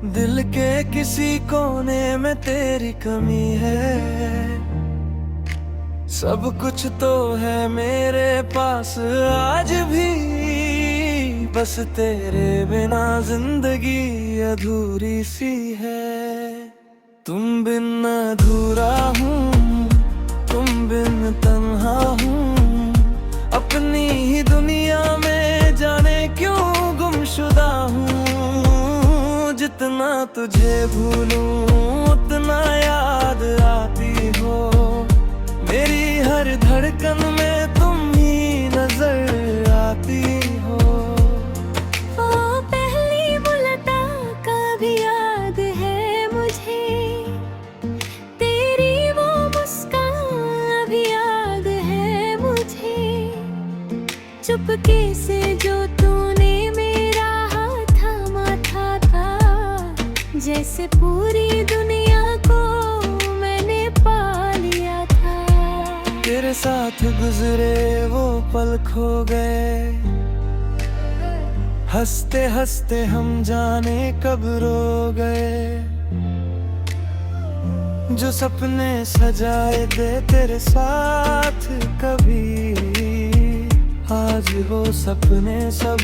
दिल के किसी कोने में तेरी कमी है। सब कुछ तो है मेरे पास आज भी, बस तेरे बिना जिंदगी अधूरी सी है। तुम बिन अधूरा हूँ, तुम बिन तन्हा हूँ, अपनी ही दुनिया में जाने क्यों गुमशुदा हूँ। जितना तुझे भूलूं उतना याद आती हो, मेरी हर धड़कन में तुम ही नजर आती हो। वो पहली मुलाकात का भी याद है मुझे, तेरी वो मुस्कान भी याद है मुझे। चुपके से जो तूने मेरा हाथ थामा था, जैसे पूरी दुनिया को मैंने पा लिया था। तेरे साथ गुजरे वो पल खो गए, हंसते हंसते हम जाने कब रो गए। जो सपने सजाए थे तेरे साथ कभी, आज वो सपने सब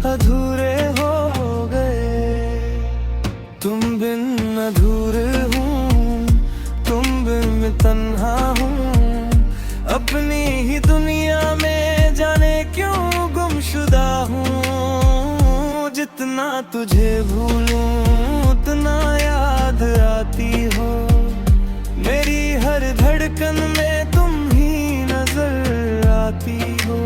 अधूरे हो गए। तुम बिन अधूरे हूँ, तुम बिन तन्हा हूँ, अपनी ही दुनिया में जाने क्यों गुमशुदा हूँ। जितना तुझे भूलूं उतना याद आती हो, मेरी हर धड़कन में तुम ही नजर आती हो।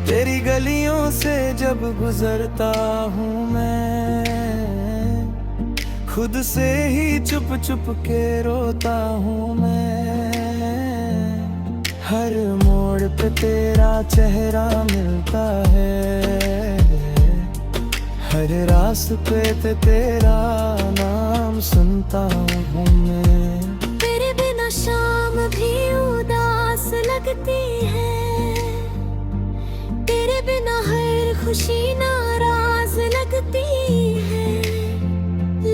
तेरी गलियों से जब गुजरता हूँ मैं, खुद से ही चुप चुप के रोता हूँ मैं। हर मोड़ पे तेरा चेहरा मिलता है, हर रास्ते पे तेरा नाम सुनता हूँ मैं। तेरे बिना शाम भी उदास लगती है, तेरे बिना हर खुशी नाराज लगती है।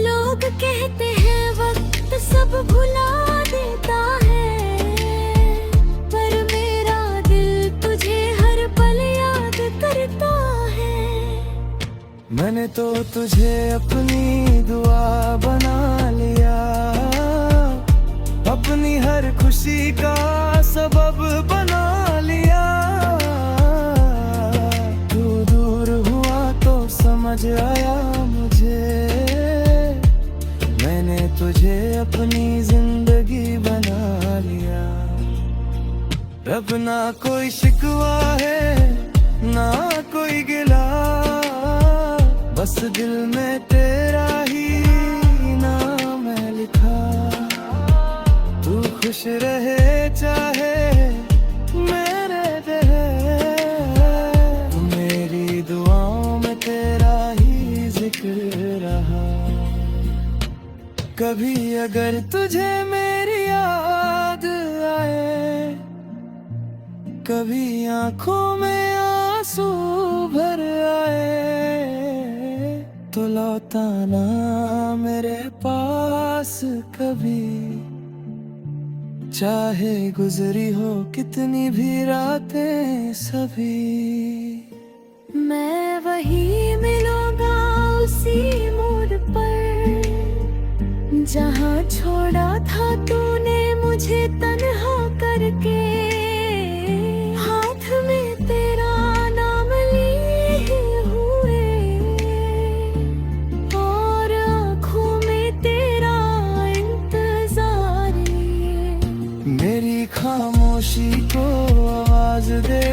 लोग कहते हैं वक्त सब भुला देता है, पर मेरा दिल तुझे हर पल याद करता है। मैंने तो तुझे अपनी दुआ बना लिया, अपनी हर खुशी का सबब बना लिया। समझ आया मुझे, मैंने तुझे अपनी जिंदगी बना लिया। अब ना कोई शिकवा है ना कोई गिला, बस दिल में तेरा ही नाम है लिखा। तू खुश रहे चाहे मेरे रहे, मेरी दुआओं में तेरा ही जिक्र रहा। कभी अगर तुझे मेरी याद आए, कभी आंखों में आंसू भर आए, तो लौटाना मेरे पास कभी। चाहे गुजरी हो कितनी भी रातें सभी, मैं वही मिलूंगा उसी मोड़ पर, जहाँ छोड़ा था तूने मुझे तन्हा करके। हाथ में तेरा नाम लिए हुए और आँखों में तेरा इंतजार लिए। मेरी खामोशी को आवाज दे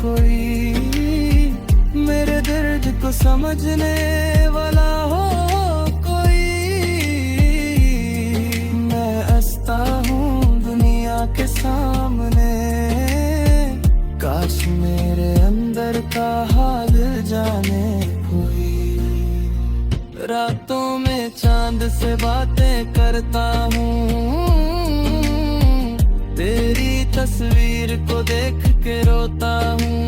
कोई, मेरे दर्द को समझने वाला हो कोई। मैं हंसता हूँ दुनिया के सामने, काश मेरे अंदर का हाल जाने कोई। रातों में चांद चांद से बातें करता हूँ, तेरी तस्वीर को देख के रोता हूँ।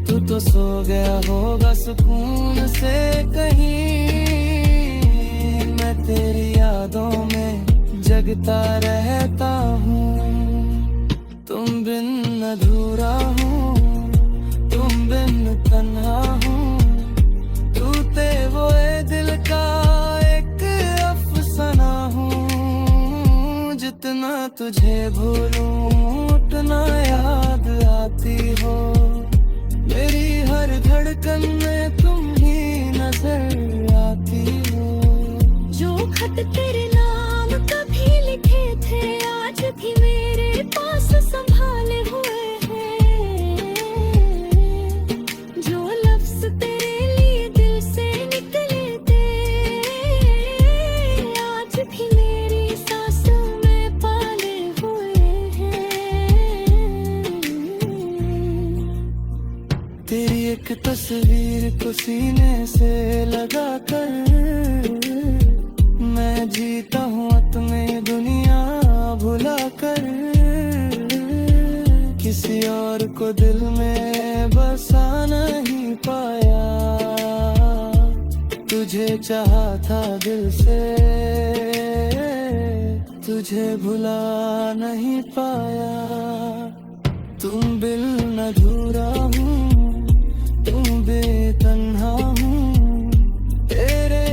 तू तो सो गया होगा सुकून से कहीं, मैं तेरी यादों में जगता रहता हूँ। तुम बिन अधूरा हूँ, तुम बिन तन्हा हूँ, तू ते वो ए दिल का एक अफसाना हूँ। जितना तुझे भूलूं उतना याद आती हो, मेरी हर धड़कन में तुम ही नजर आती हो। जो खत तेरे नाम कभी लिखे थे आज भी मेरे पास संभाले हुए हैं। जो लफ्ज तेरे लिए दिल से निकले थे आज भी मेरी सांसों में पाले हुए हैं। तेरी एक तस्वीर को सीने से लगा कर मैं जीता हूँ अपनी दुनिया भुला कर। किसी और को दिल में बसा नहीं पाया, तुझे चाहा था दिल से, तुझे भुला नहीं पाया। तुम बिन अधूरा हूँ, तुम बेतन्हा हूँ, तेरे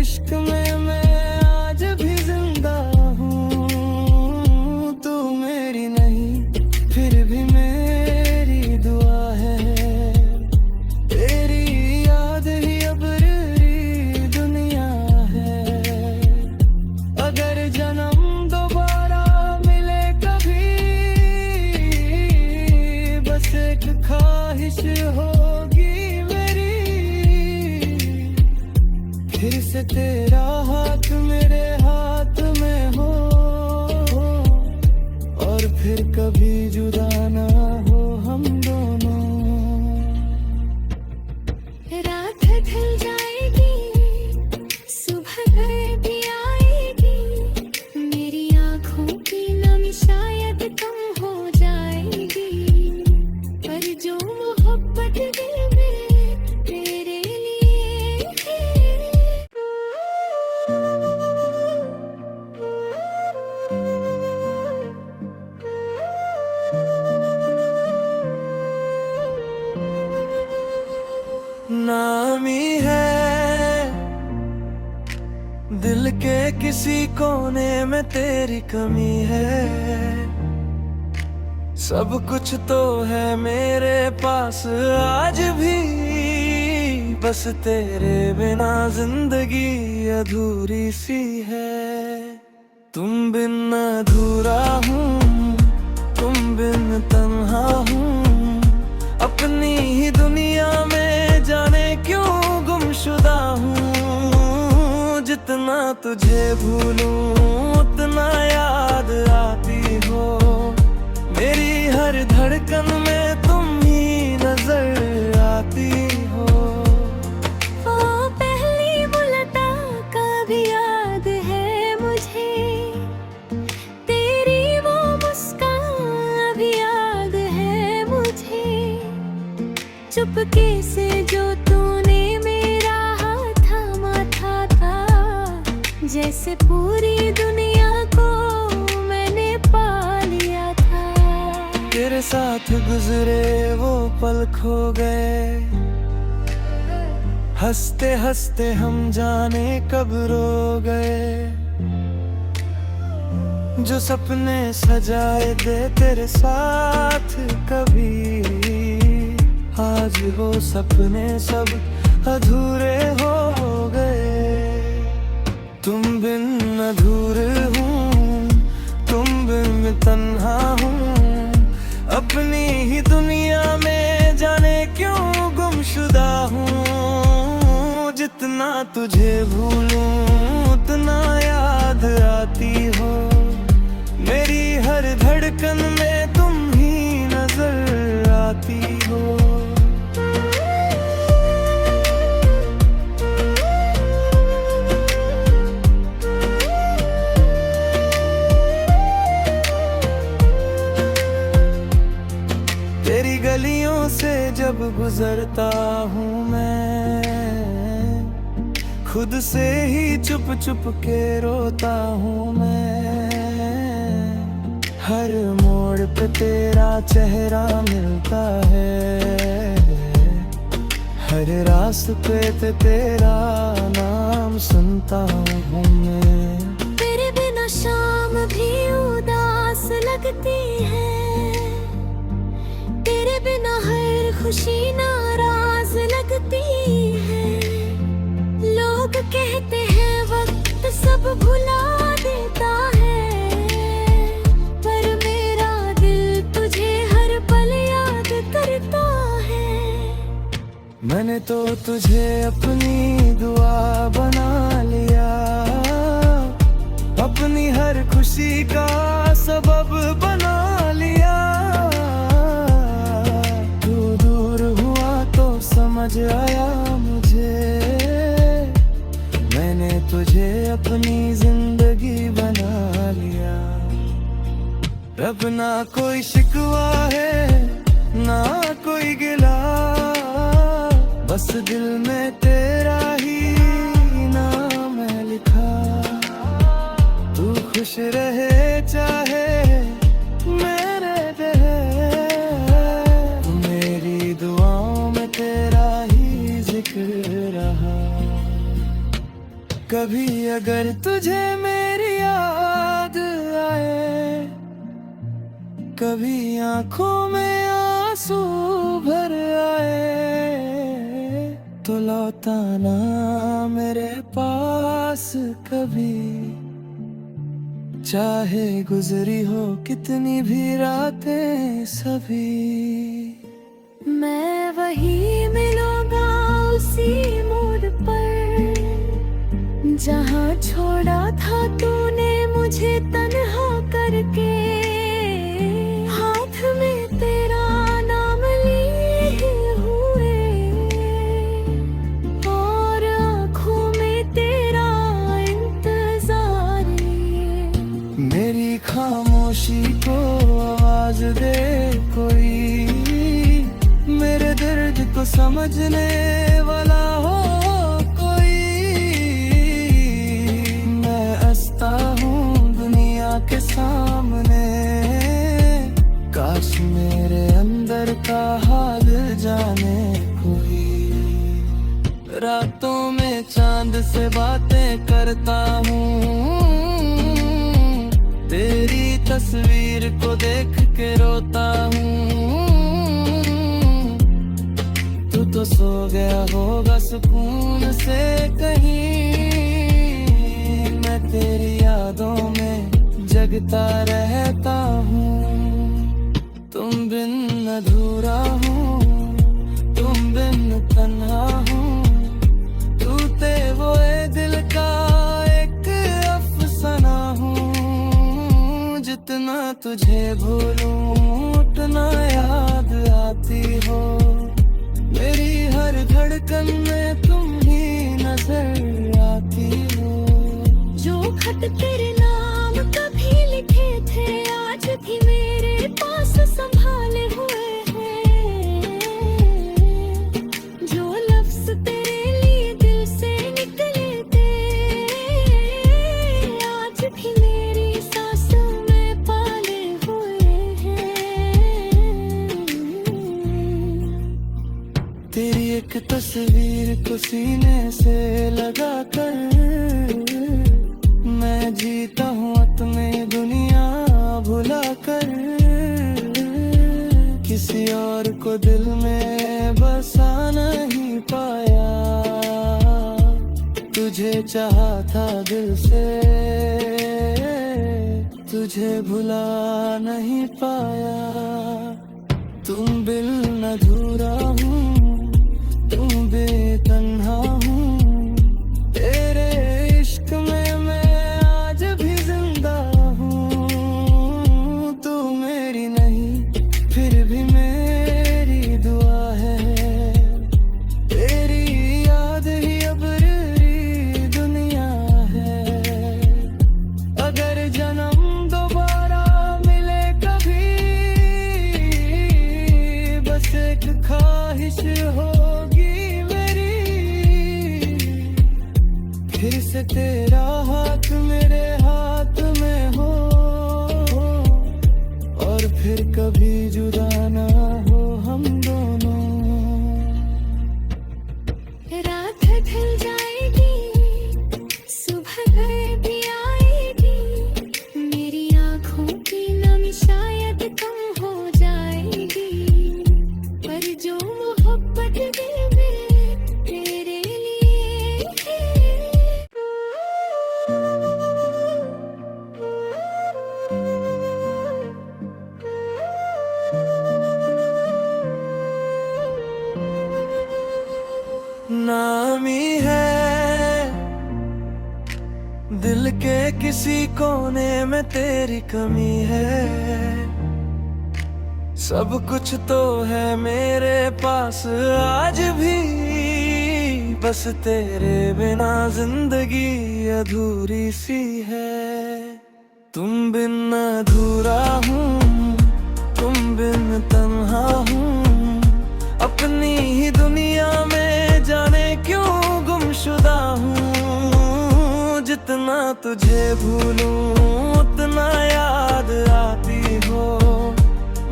इश्क में मैं आज भी जिंदा हूँ। तू मेरी नहीं फिर भी मेरी दुआ है, तेरी याद ही अब मेरी दुनिया है। अगर जन्म दोबारा मिले कभी, बस एक ख्वाहिश होगी मेरी, फिर से तेरा हाथ मेरे हाथ में हो, और फिर कभी जुदा ना हो हम दोनों। रात ढल जाएगी, सुबह घर भी आएगी, मेरी आँखों की नमी शायद कम हो जाएगी, पर जो मोहब्बत दिल में तेरे लिए है। नामी है दिल के किसी कोने में तेरी कमी है, सब कुछ तो है मेरे पास आज भी, बस तेरे बिना जिंदगी अधूरी सी है। तुम बिन अधूरा हूँ, तुम बिन तन्हा हूँ, अपनी ही दुनिया में जाने क्यों गुमशुदा हूँ। जितना तुझे भूलूं उतना याद आती हो, मेरी हर धड़कन में तुम ही नजर आती हो। वो पहली मुलाकात का भी याद है मुझे, तेरी वो मुस्कान भी याद है मुझे, चुपके से जो तूने मेरा हाथ थामा था, जैसे पूरी दुनिया को मैंने पा लिया था। तेरे साथ गुजरे वो पल खो गए, हंसते हंसते हम जाने कब रो गए। जो सपने सजाए थे तेरे साथ कभी, आज वो सपने सब अधूरे हो गए। तुम बिन अधूरे हूँ, तुम बिन तन्हा हूँ, अपनी ही दुनिया में जाने क्यों गुमशुदा हूँ। जितना तुझे भूलूं उतना याद आती हो, मेरी हर धड़कन में तुम ही नजर आती हो। गुजरता हूँ मैं, खुद से ही चुप चुप के रोता हूँ मैं। हर मोड़ पे तेरा चेहरा मिलता है, हर रास्ते पे तेरा नाम सुनता हूँ मैं। तेरे बिना शाम भी उदास लगती है, तेरे बिना हर खुशी नाराज लगती है। लोग कहते हैं वक्त सब भुला देता है, पर मेरा दिल तुझे हर पल याद करता है। मैंने तो तुझे अपनी दुआ बना लिया, अपनी हर खुशी का सबब बना लिया। तू दूर हुआ तो समझ आया मुझे, मैंने तुझे अपनी जिंदगी बना लिया। अब ना कोई शिकवा है ना कोई गिला, बस दिल में तेरा ही नाम है लिखा। तू खुश रहे चाहे मेरे रहे, मेरी दुआओं में तेरा ही जिक्र रहा। कभी अगर तुझे मेरी याद आए, कभी आंखों में आंसू भर आए, तो लौटाना मेरे पास कभी। चाहे गुजरी हो कितनी भी रातें सभी, मैं वही मिलूंगा उसी मोड़ पर, जहाँ छोड़ा था तूने मुझे तन्हा करके। हाथ में तेरा नाम लिए हुए और आँखों में तेरा इंतजार लिए। मेरी खामोशी को आवाज दे कोई, मेरे दर्द को समझने वाला हो कोई। मैं हंसता हूँ दुनिया के सामने, काश मेरे अंदर का हाल जाने कोई। रातों में चांद से बातें करता हूँ, तेरी तस्वीर को देख के रोता हूँ। तू तो सो गया होगा सुकून से कहीं, मैं तेरी यादों में जगता रहता हूँ। तुम बिन अधूरा हूँ, तुम बिन तन्हा हूँ, तू ते वो ए दिल का एक अफसाना हूँ। जितना तुझे भूलूं उतना याद आती हो, मेरी हर धड़कन में तुम ही नजर आती हो। जो खत तेरे नाम कभी लिखे थे आज भी मेरे पास संभाले हुए हैं। जो लफ्ज तेरे लिए दिल से निकले थे आज भी मेरी सांसों में पाले हुए हैं। तेरी एक तस्वीर को सीने से लगा कर मैं जीता हूँ अपनी दुनिया भुला कर। किसी और को दिल में बसा नहीं पाया, तुझे चाहा था दिल से, तुझे भुला नहीं पाया। तुम बिन अधूरा हूँ, तुम बेतन्हा हूँ, तेरे इश्क में मैं आज भी जिंदा हूँ। तू मेरी नहीं फिर भी मेरी दुआ है, तेरी याद ही अब री दुनिया है। अगर जन्म दोबारा मिले कभी, बस एक ख्वाहिश फिर से तेरा हाथ मेरे हाथ में हो, और फिर कभी जुदा ना हो हम दोनों। रात ढल जाएगी, सुबह घर भी आएगी, मेरी आँखों की नमी शायद कम हो जाएगी, पर जो मोहब्बत दिल में तेरे लिए है। नामी है दिल के किसी कोने में तेरी कमी है, सब कुछ तो है मेरे पास आज भी, बस तेरे बिना जिंदगी अधूरी सी है। तुम बिन अधूरा हूँ, तुम बिन तन्हा हूँ, अपनी ही दुनिया में जाने क्यों गुमशुदा हूँ। जितना तुझे भूलूं उतना याद आती हो,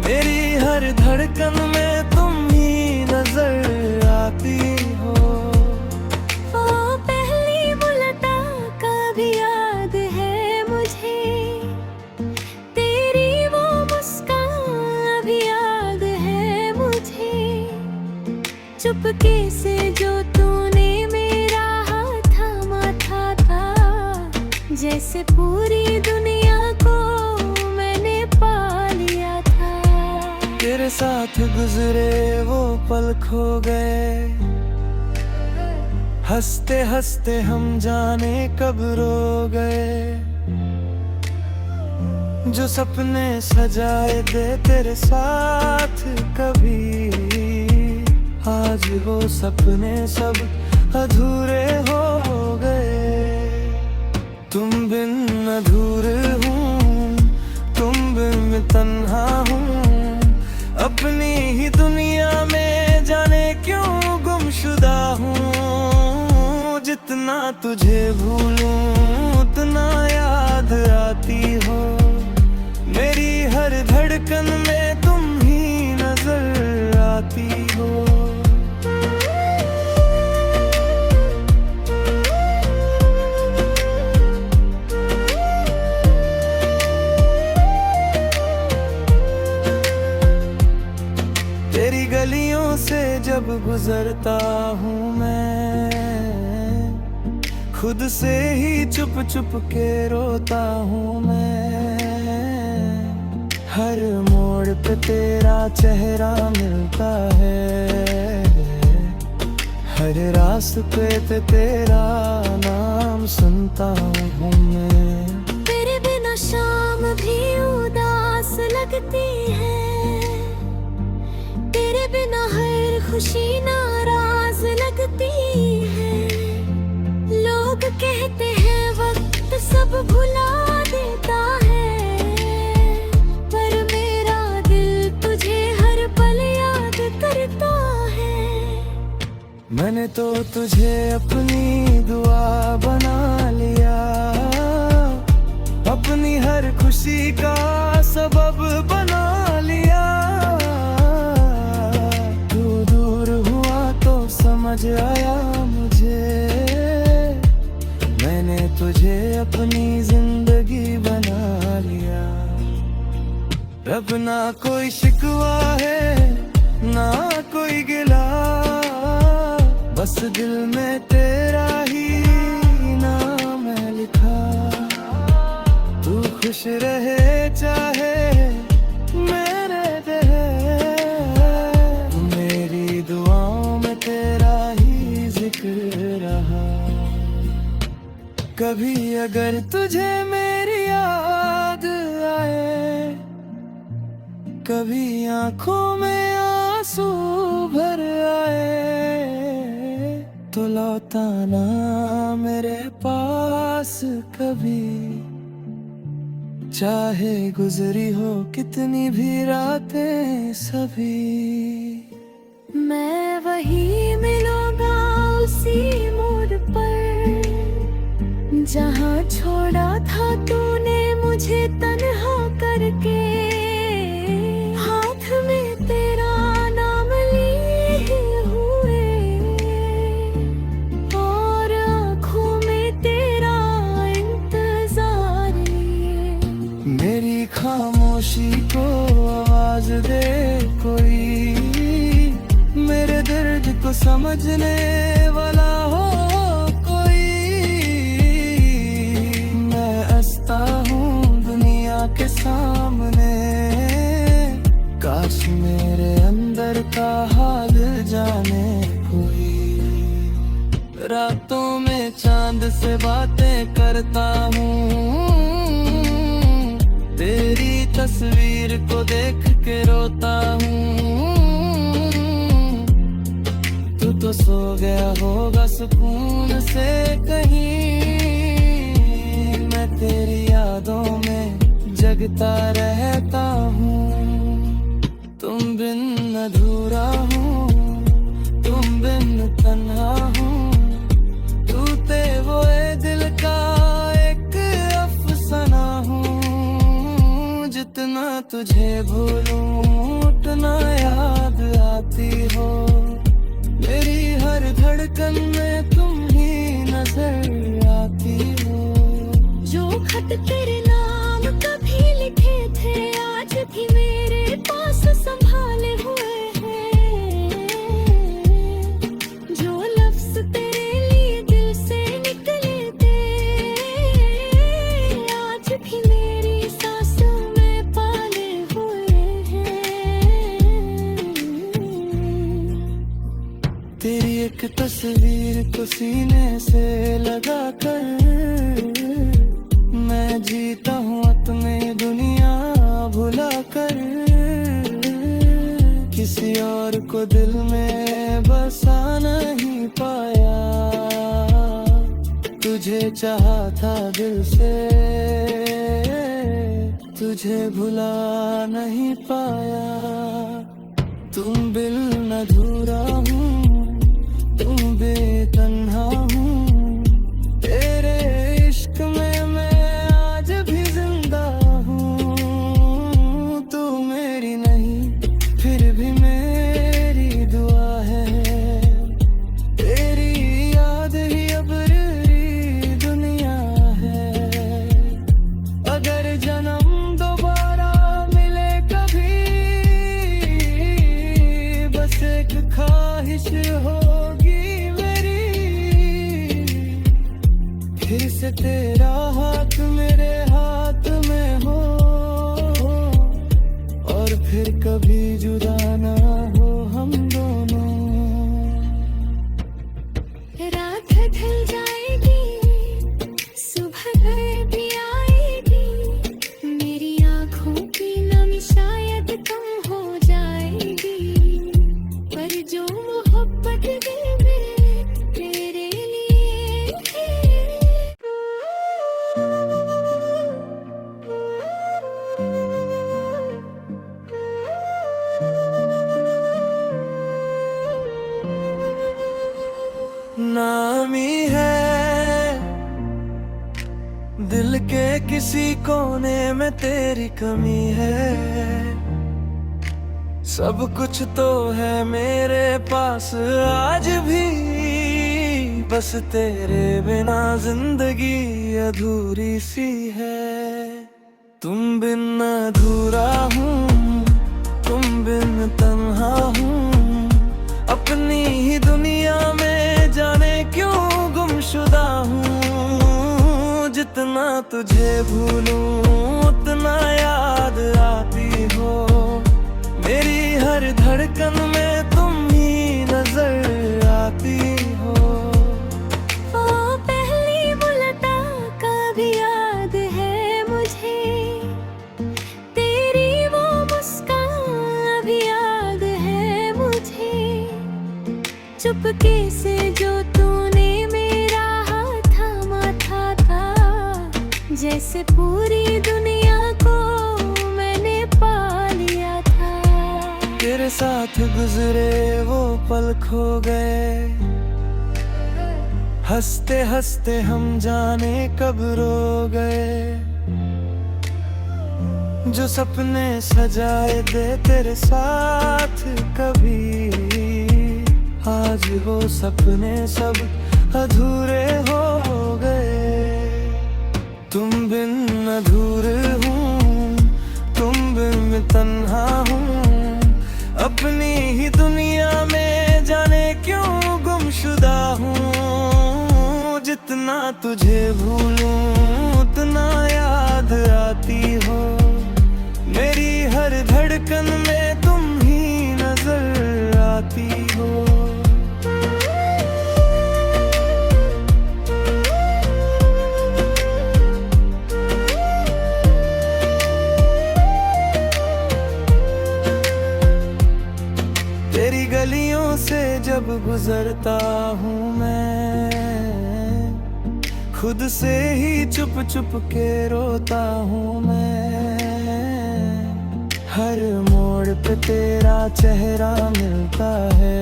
मेरी हर धड़कन में तुम ही नजर आती हो। वो पहली मुलाकात का भी याद है मुझे, तेरी वो मुस्कान भी याद है मुझे, चुपके से जो तूने मेरा हाथ थामा था, जैसे पूरी दुनिया को मैंने पा लिया था। तेरे साथ गुजरे वो पल खो गए, हंसते हंसते हम जाने कब रो गए। जो सपने सजाए थे तेरे साथ कभी, आज वो सपने सब अधूरे हो गए। तुम बिन अधूरे हूँ, तुम बिन तन्हा हूँ, अपनी ही दुनिया में जाने क्यों गुमशुदा हूँ। जितना तुझे भूलूं उतना याद आती हो, मेरी हर धड़कन में तुम ही नजर आती हो। तेरी गलियों से जब गुजरता हूँ मैं, खुद से ही चुप चुप के रोता हूँ मैं। हर मोड़ पे तेरा चेहरा मिलता है, हर रास्ते पे तेरा नाम सुनता हूँ मैं। तेरे बिना शाम भी उदास लगती है, तेरे बिना हर खुशी नाराज लगती है। लोग कहते हैं वक्त सब भुला देता है, पर मेरा दिल तुझे हर पल याद करता है। मैंने तो तुझे अपनी दुआ बना लिया, अपनी हर खुशी का सबब बना लिया। तू दूर हुआ तो समझ आया मुझे, मैंने तुझे अपनी जिंदगी बना लिया। रब ना कोई शिकवा है ना कोई गिला, बस दिल में तेरा ही नाम है लिखा। तू खुश रहे चाहे मेरे रहे, मेरी दुआओं में तेरा ही जिक्र रहा। कभी अगर तुझे मेरी याद आए, कभी आंखों में आंसू भर आए, तो लौटाना मेरे पास कभी। चाहे गुजरी हो कितनी भी रातें सभी, मैं वही मिलूंगा उसी मोड़ पर, जहाँ छोड़ा था तूने मुझे तन्हा करके, हाथ में तेरा नाम लिए हुए और आँखों में तेरा इंतजार लिए। मेरी खामोशी को आवाज दे कोई, मेरे दर्द को समझने वाला हो कोई। मैं हंसता हूँ दुनिया के सामने, काश मेरे अंदर का हाल जाने कोई। रातों में चांद से बातें करता हूँ, तेरी तस्वीर को देख के रोता हूँ। तू तो सो गया होगा सुकून से कहीं, मैं तेरी यादों में जगता रहता हूँ। तुम बिन अधूरा हूँ, तुम बिन तन्हा हूँ, तू ते वो ए दिल का एक अफसाना हूँ। जितना तुझे भूलूं उतना याद आती हो, मेरी हर धड़कन में तुम ही नजर आती हो। जो खत तेरे नाम कभी लिखे थे आज भी मेरे पास संभाले हुए हैं, जो लफ्ज तेरे लिए दिल से निकले थे आज भी मेरी सांसों में पाले हुए हैं। तेरी एक तस्वीर को सीने से लगा कर मैं जीता हूँ अपनी दुनिया भुला कर। किसी और को दिल में बसा नहीं पाया, तुझे चाहा था दिल से, तुझे भुला नहीं पाया। तुम बिन अधूरा हूँ, तुम बेतन्हा हूँ, तेरे इश्क में मैं आज भी जिंदा हूँ। तू मेरी नहीं फिर भी मेरी दुआ है, तेरी याद ही अब मेरी दुनिया है। अगर जन्म दोबारा मिले कभी, बस एक ख्वाहिश होगी फिर से तेरा हाथ मेरे हाथ में हो, और फिर कभी जुदा ना हो हम दोनों। रात ढल जाएगी, सुबह घर भी आएगी, मेरी आँखों की नमी शायद कम हो जाएगी, पर जो मोहब्बत दिल में तेरे लिए है। नामी है दिल के किसी कोने में तेरी कमी है, सब कुछ तो है मेरे पास आज भी, बस तेरे बिना जिंदगी अधूरी सी है। तुम बिन अधूरा हूँ, तुम बिन तन्हा हूँ, अपनी ही दुनिया में जाने क्यों गुमशुदा हूँ। जितना तुझे भूलूं उतना याद आती हो, मेरी हर धड़कन में तुम ही नजर आती हो। ओ पहली मुलाकात का भी याद है मुझे, तेरी वो मुस्कान भी याद है मुझे, चुपके से जो तूने मेरा हाथ थामा था, जैसे पूरी दुनिया को मैंने पा लिया था। तेरे साथ गुजरे वो पल खो गए, हंसते हंसते हम जाने कब रो गए। जो सपने सजाए थे तेरे साथ कभी, आज वो सपने सब अधूरे हो गए। तुम बिन अधूरे हूँ, तुम बिन मैं तन्हा हूँ। अपनी ही दुनिया में जाने क्यों गुमशुदा हूँ। जितना तुझे भूलूं उतना याद आती हो। मेरी हर धड़कन में तुम ही नजर आती हो। तेरी गलियों से जब गुजरता हूँ मैं, खुद से ही चुप चुप के रोता हूँ मैं। हर मोड़ पे तेरा चेहरा मिलता है,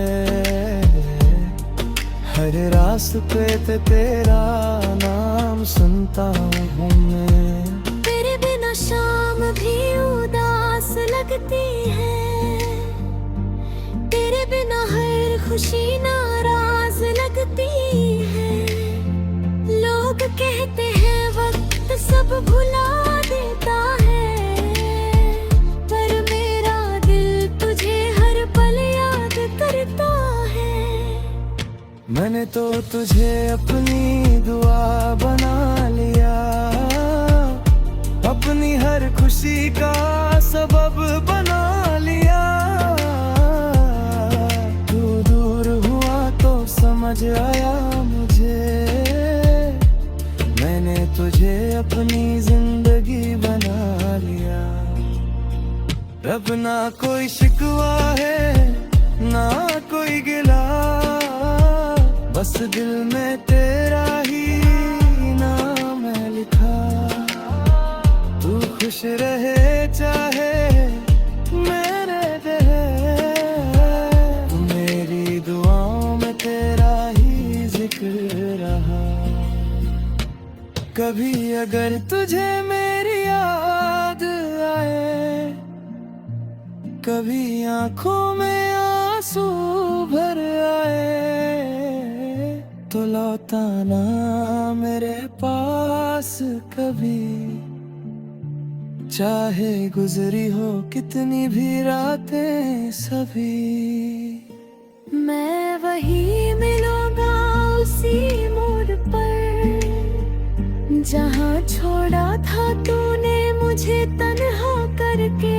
हर रास्ते पे तेरा नाम सुनता हूँ मैं। तेरे बिना शाम भी उदास लगती है, तेरे बिना हर खुशी नाराज लगती है। लोग कहते हैं वक्त सब भुला देता है, पर मेरा दिल तुझे हर पल याद करता है। मैंने तो तुझे अपनी दुआ बना लिया, अपनी हर खुशी का सबब बना लिया। तू दूर हुआ तो समझ आया मुझे, मैंने तुझे अपनी जिंदगी बना लिया। अब ना कोई शिकवा है ना कोई गिला, बस दिल में तेरा ही नाम है लिखा। तू खुश रहे चाहे मेरे रहे, तू मेरी दुआओं में तेरा ही जिक्र रहा। कभी अगर तुझे मेरी याद आए, कभी आंखों में आंसू भर आए, तो लौटाना मेरे पास कभी। चाहे गुजरी हो कितनी भी रातें सभी, मैं वही मिलूंगा उसी मोड़ पर, जहाँ छोड़ा था तूने मुझे तन्हा करके।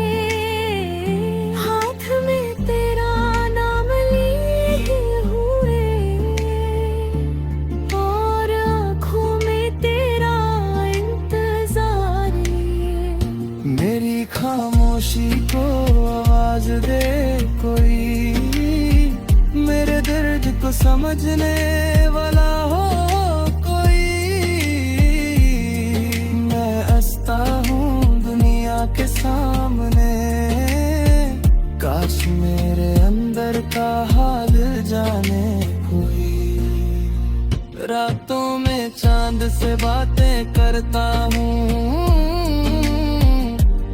हाथ में तेरा नाम लिए हुए और आँखों में तेरा इंतजार लिए। मेरी खामोशी को आवाज दे कोई, मेरे दर्द को समझने वाला हो कोई। मैं हंसता हूँ दुनिया के सामने, काश मेरे अंदर का हाल जाने कोई। रातों में चांद से बातें करता हूँ,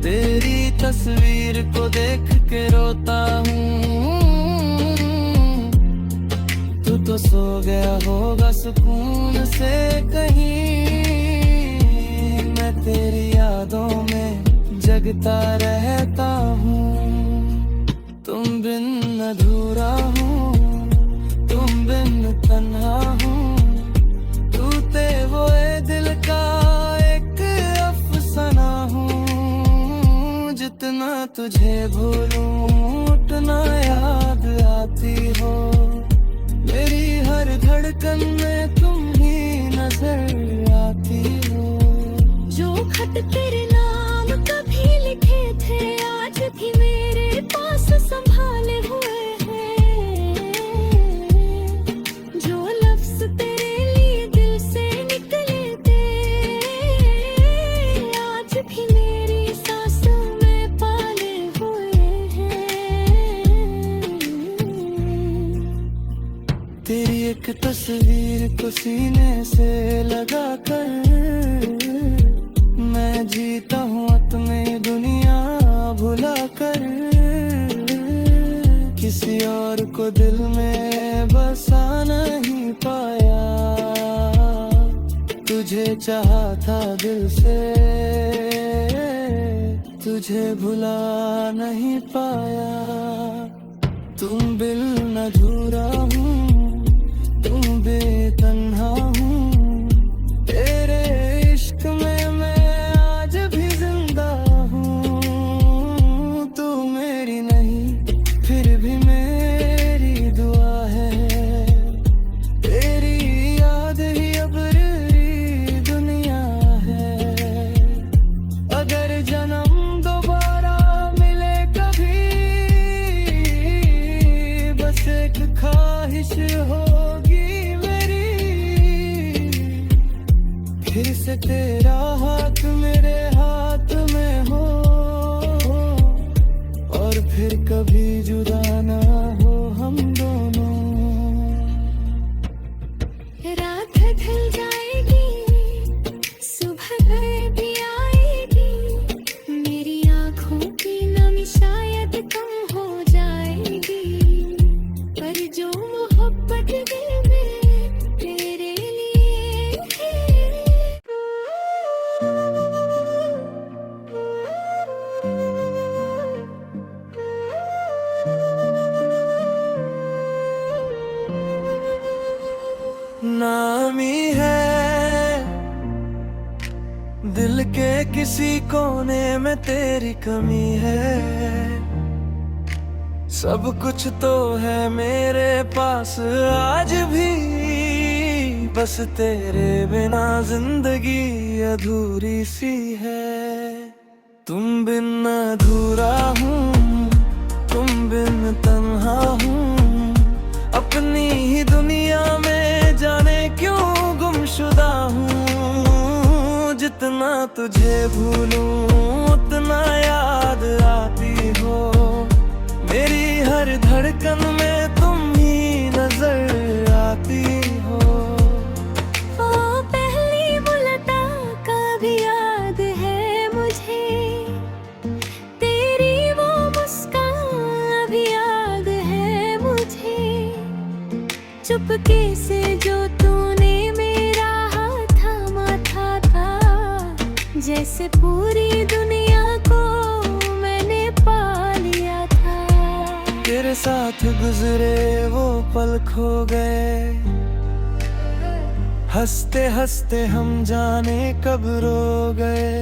तेरी तस्वीर को देख के रोता हूँ। तू तो सो गया होगा सुकून से कहीं, मैं तेरी यादों में जगता रहता हूँ। तुम बिन अधूरा हूँ, तुम बिन तन्हा हूँ। तू ते वो ए दिल का एक अफसाना हूँ। जितना तुझे भूलूं उतना याद आती हो। मेरी हर धड़कन में तुम ही नजर आती हो। जो खत तेरे नाम कभी लिखे थे आज भी मेरे पास संभाले हुए हैं। जो लफ्ज तेरे लिए दिल से निकले थे आज भी मेरी सांसों में पाले हुए हैं। तेरी एक तस्वीर को सीने से लगा कर मैं जीता हूँ अपनी दुनिया भुला कर। किसी और को दिल में बसा नहीं पाया, तुझे चाहा था दिल से, तुझे भुला नहीं पाया। तुम बिन अधूरा हूँ, तुम बेतन्हा हूँ, तेरे इश्क में मैं आज भी जिंदा हूँ। तू मेरी नहीं फिर भी मेरी दुआ है, तेरी याद ही अब मेरी दुनिया है। अगर जन्म दोबारा मिले कभी, बस एक ख्वाहिश होगी मेरी, फिर से तेरा हाथ मेरे हाथ में हो, और फिर कभी जुदा ना हो हम दोनों। रात ढल जाएगी, सुबह घर भी आएगी, मेरी आँखों की नमी शायद कम हो जाएगी, पर जो मोहब्बत दिल में तेरे लिए है। नामी है दिल के किसी कोने में तेरी कमी है, सब कुछ तो है मेरे पास आज भी, बस तेरे बिना जिंदगी अधूरी सी है। तुम बिन अधूरा हूँ, तुम बिन तन्हा हूँ, अपनी ही दुनिया में जाने क्यों गुमशुदा हूँ। जितना तुझे भूलूं उतना याद आती हो, मेरी हर धड़कन में तुम ही नजर आती हो। वो पहली मुलाकात का भी याद है मुझे, तेरी वो मुस्कान भी याद है मुझे, चुपके से जो तूने मेरा हाथ थामा था, जैसे पूरी दुनिया को मैंने पा लिया था। तेरे साथ गुजरे वो पल खो गए, हंसते हंसते हम जाने कब रो गए।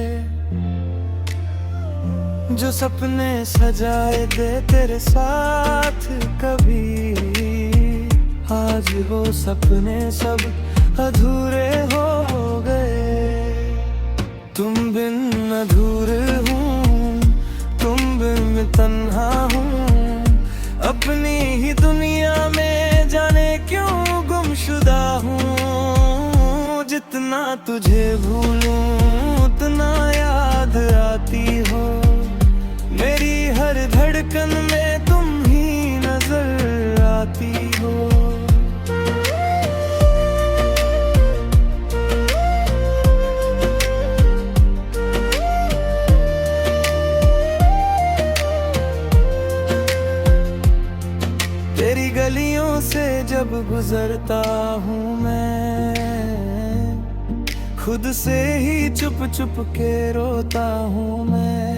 जो सपने सजाए थे तेरे साथ कभी, आज वो सपने सब अधूरे हो गए। तुम बिन अधूरे हूँ, तुम बिन तन्हा हूँ, अपनी ही दुनिया में जाने क्यों गुमशुदा हूँ। जितना तुझे भूलूं उतना याद आती हो, मेरी हर धड़कन में तुम ही नजर आती हो। तेरी गलियों से जब गुजरता हूँ मैं, खुद से ही चुप चुप के रोता हूँ मैं।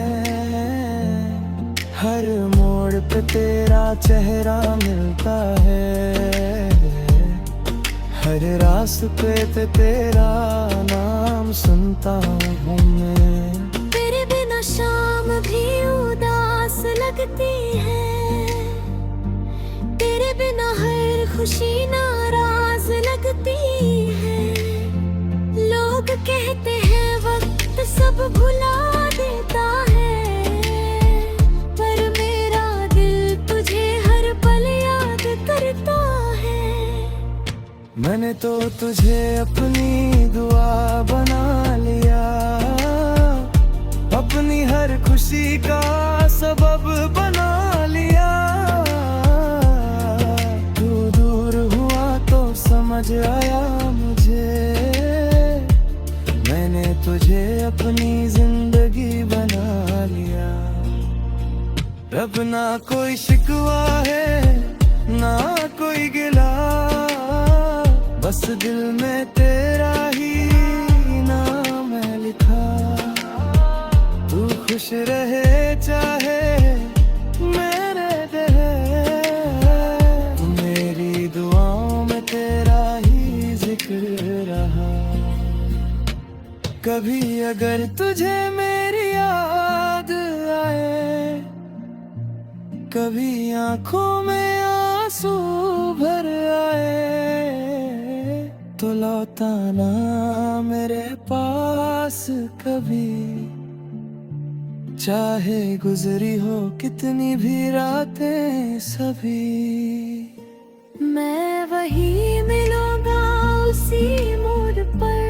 हर मोड़ पे तेरा चेहरा मिलता है, हर रास्ते पे तेरा नाम सुनता हूँ मैं। तेरे बिना शाम भी उदास लगती है, तेरे बिना हर खुशी नाराज लगती है। लोग कहते हैं वक्त सब भुला देता है, पर मेरा दिल तुझे हर पल याद करता है। मैंने तो तुझे अपनी दुआ बना लिया, अपनी हर खुशी का सबब बना लिया। तू दूर हुआ तो समझ आया मुझे, तुझे अपनी जिंदगी बना लिया। अब ना कोई शिकवा है ना कोई गिला, बस दिल में तेरा ही नाम है लिखा। तू खुश रहे चाहे मेरे रहे, मेरी दुआओं में तेरा ही जिक्र रहा। कभी अगर तुझे मेरी याद आए, कभी आंखों में आंसू भर आए, तो लौटाना मेरे पास कभी। चाहे गुजरी हो कितनी भी रातें सभी, मैं वही मिलूंगा उसी मोड़ पर,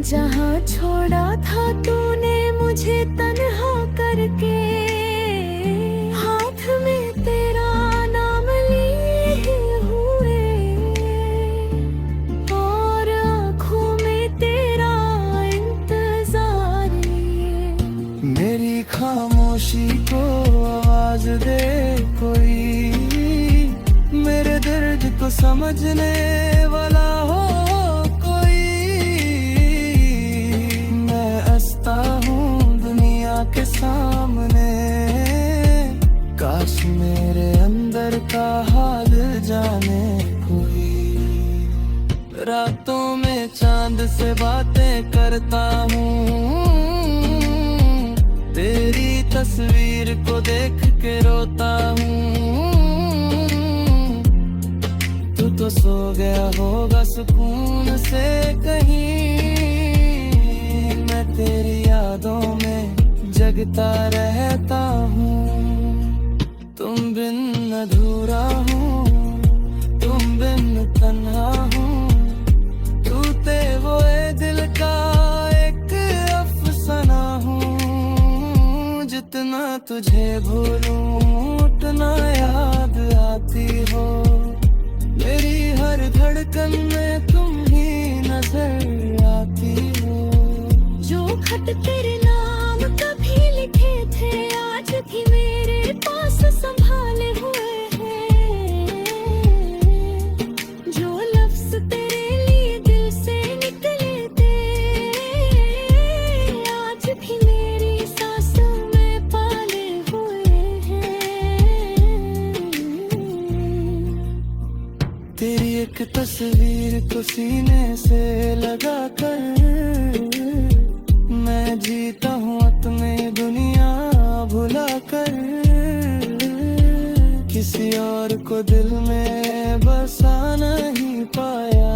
जहाँ छोड़ा था तूने मुझे तन्हा करके। हाथ में तेरा नाम लिए हुए और आँखों में तेरा इंतजार लिए। मेरी खामोशी को आवाज दे कोई, मेरे दर्द को समझने वाला हो कोई। मैं हंसता हूँ दुनिया के सामने, काश मेरे अंदर का हाल जाने कोई। रातों में चांद से बातें करता हूँ, तेरी तस्वीर को देख के रोता हूँ। तू तो सो गया होगा सुकून से कहीं, मैं तेरी यादों में जगता रहता हूँ। तुम बिन अधूरा हूँ, तुम बिन तन्हा हूँ, तू ते वो ए दिल का एक अफसाना हूँ। जितना तुझे भूलूं उतना याद आती हो, मेरी हर धड़कन में तुम ही नजर आती हो। जो खत तेरे नाम कभी लिखे थे आज भी मेरे पास संभाले हुए हैं। जो लफ्ज तेरे लिए दिल से निकले थे आज भी मेरी सांसों में पाले हुए हैं। तेरी एक तस्वीर को सीने से लगा कर, मैं जीता हूँ अपने दुनिया भुला कर। किसी और को दिल में बसा नहीं पाया,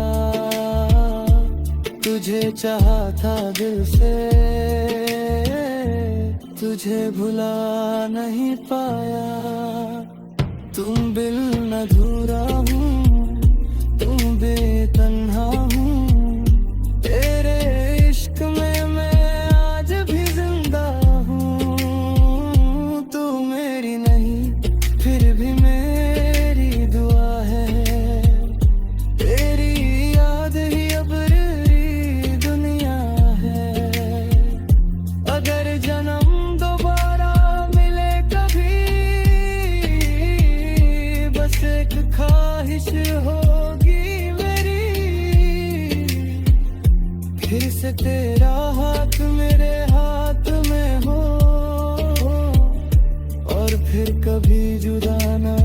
तुझे चाहा था दिल से, तुझे भुला नहीं पाया। तुम बिन अधूरा हूँ, तुम बेतन्हा हूँ, तेरे इश्क में मैं आज भी जिंदा हूँ। तू मेरी नहीं फिर भी मेरी दुआ है, तेरी याद ही अब री दुनिया है। अगर जन्म दोबारा मिले कभी, बस एक ख्वाहिश होगी मेरी, फिर से तेरा हाथ मेरे हाथ में हो, और फिर कभी जुदा ना